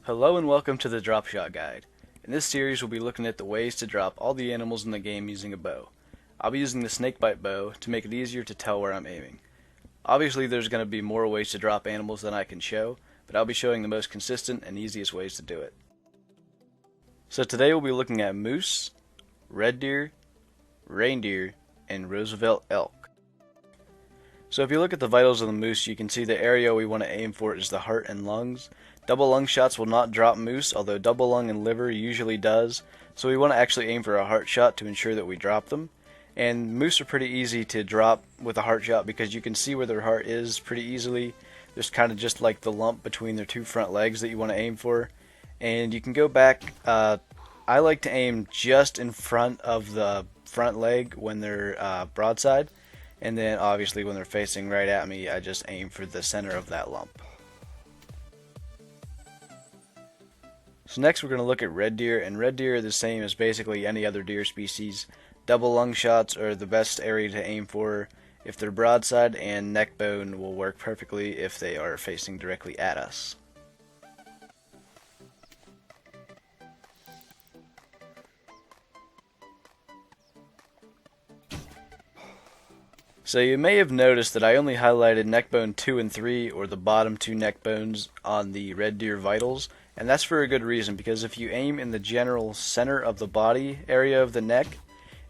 Hello and welcome to the Dropshot Guide. In this series we'll be looking at the ways to drop all the animals in the game using a bow. I'll be using the snakebite bow to make it easier to tell where I'm aiming. Obviously there's going to be more ways to drop animals than I can show, but I'll be showing the most consistent and easiest ways to do it. So today we'll be looking at moose, red deer, reindeer, and Roosevelt elk. So if you look at the vitals of the moose, you can see the area we want to aim for is the heart and lungs. Double lung shots will not drop moose, although double lung and liver usually does. So we want to actually aim for a heart shot to ensure that we drop them. And moose are pretty easy to drop with a heart shot because you can see where their heart is pretty easily. There's kind of just like the lump between their two front legs that you want to aim for. And you can go back, I like to aim just in front of the front leg when they're broadside. And then obviously when they're facing right at me, I just aim for the center of that lump. So next we're going to look at red deer, and red deer are the same as basically any other deer species. Double lung shots are the best area to aim for if they're broadside, and neck bone will work perfectly if they are facing directly at us. So you may have noticed that I only highlighted neck bone 2 and 3, or the bottom two neck bones, on the red deer vitals, and that's for a good reason, because if you aim in the general center of the body area of the neck,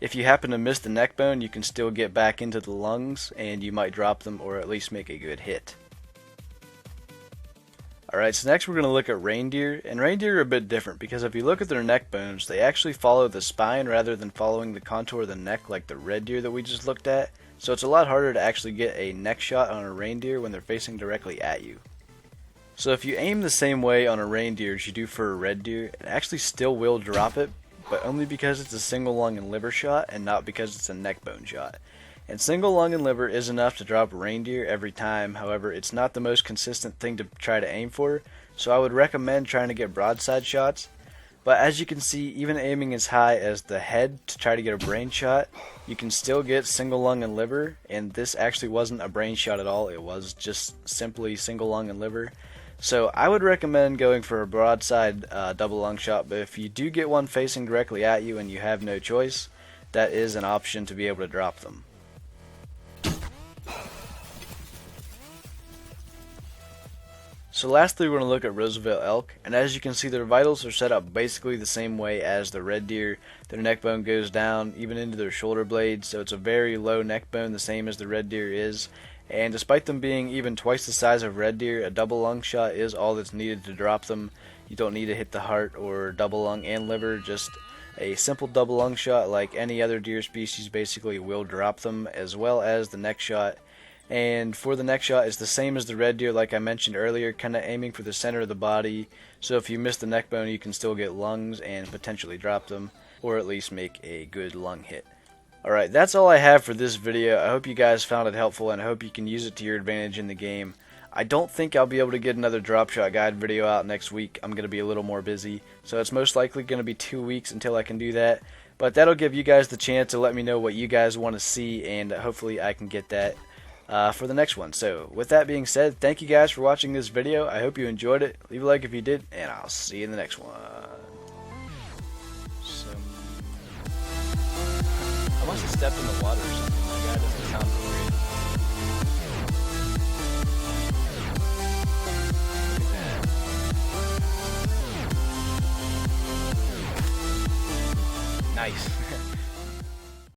if you happen to miss the neck bone, you can still get back into the lungs, and you might drop them or at least make a good hit. Alright, so next we're going to look at reindeer, and reindeer are a bit different because if you look at their neck bones, they actually follow the spine rather than following the contour of the neck like the red deer that we just looked at. So it's a lot harder to actually get a neck shot on a reindeer when they're facing directly at you. So if you aim the same way on a reindeer as you do for a red deer, it actually still will drop it, but only because it's a single lung and liver shot and not because it's a neck bone shot. And single lung and liver is enough to drop a reindeer every time. However, it's not the most consistent thing to try to aim for, so I would recommend trying to get broadside shots. But as you can see, even aiming as high as the head to try to get a brain shot, you can still get single lung and liver, and this actually wasn't a brain shot at all, it was just simply single lung and liver. So I would recommend going for a broadside double lung shot, but if you do get one facing directly at you and you have no choice, that is an option to be able to drop them. So lastly we're going to look at Roosevelt elk, and as you can see their vitals are set up basically the same way as the red deer. Their neck bone goes down even into their shoulder blades, so it's a very low neck bone, the same as the red deer is. And despite them being even twice the size of red deer, a double lung shot is all that's needed to drop them. You don't need to hit the heart or double lung and liver, just a simple double lung shot like any other deer species basically will drop them, as well as the neck shot. And for the neck shot, it's the same as the red deer like I mentioned earlier, kind of aiming for the center of the body, so if you miss the neck bone you can still get lungs and potentially drop them, or at least make a good lung hit. Alright, that's all I have for this video. I hope you guys found it helpful and I hope you can use it to your advantage in the game. I don't think I'll be able to get another Dropshot Guide video out next week. I'm going to be a little more busy, so it's most likely going to be 2 weeks until I can do that. But that'll give you guys the chance to let me know what you guys want to see, and hopefully I can get that for the next one. So with that being said, thank you guys for watching this video. I hope you enjoyed it. Leave a like if you did, and I'll see you in the next one. I must have stepped in the water or something. My guy doesn't sound great. Look at that. Nice.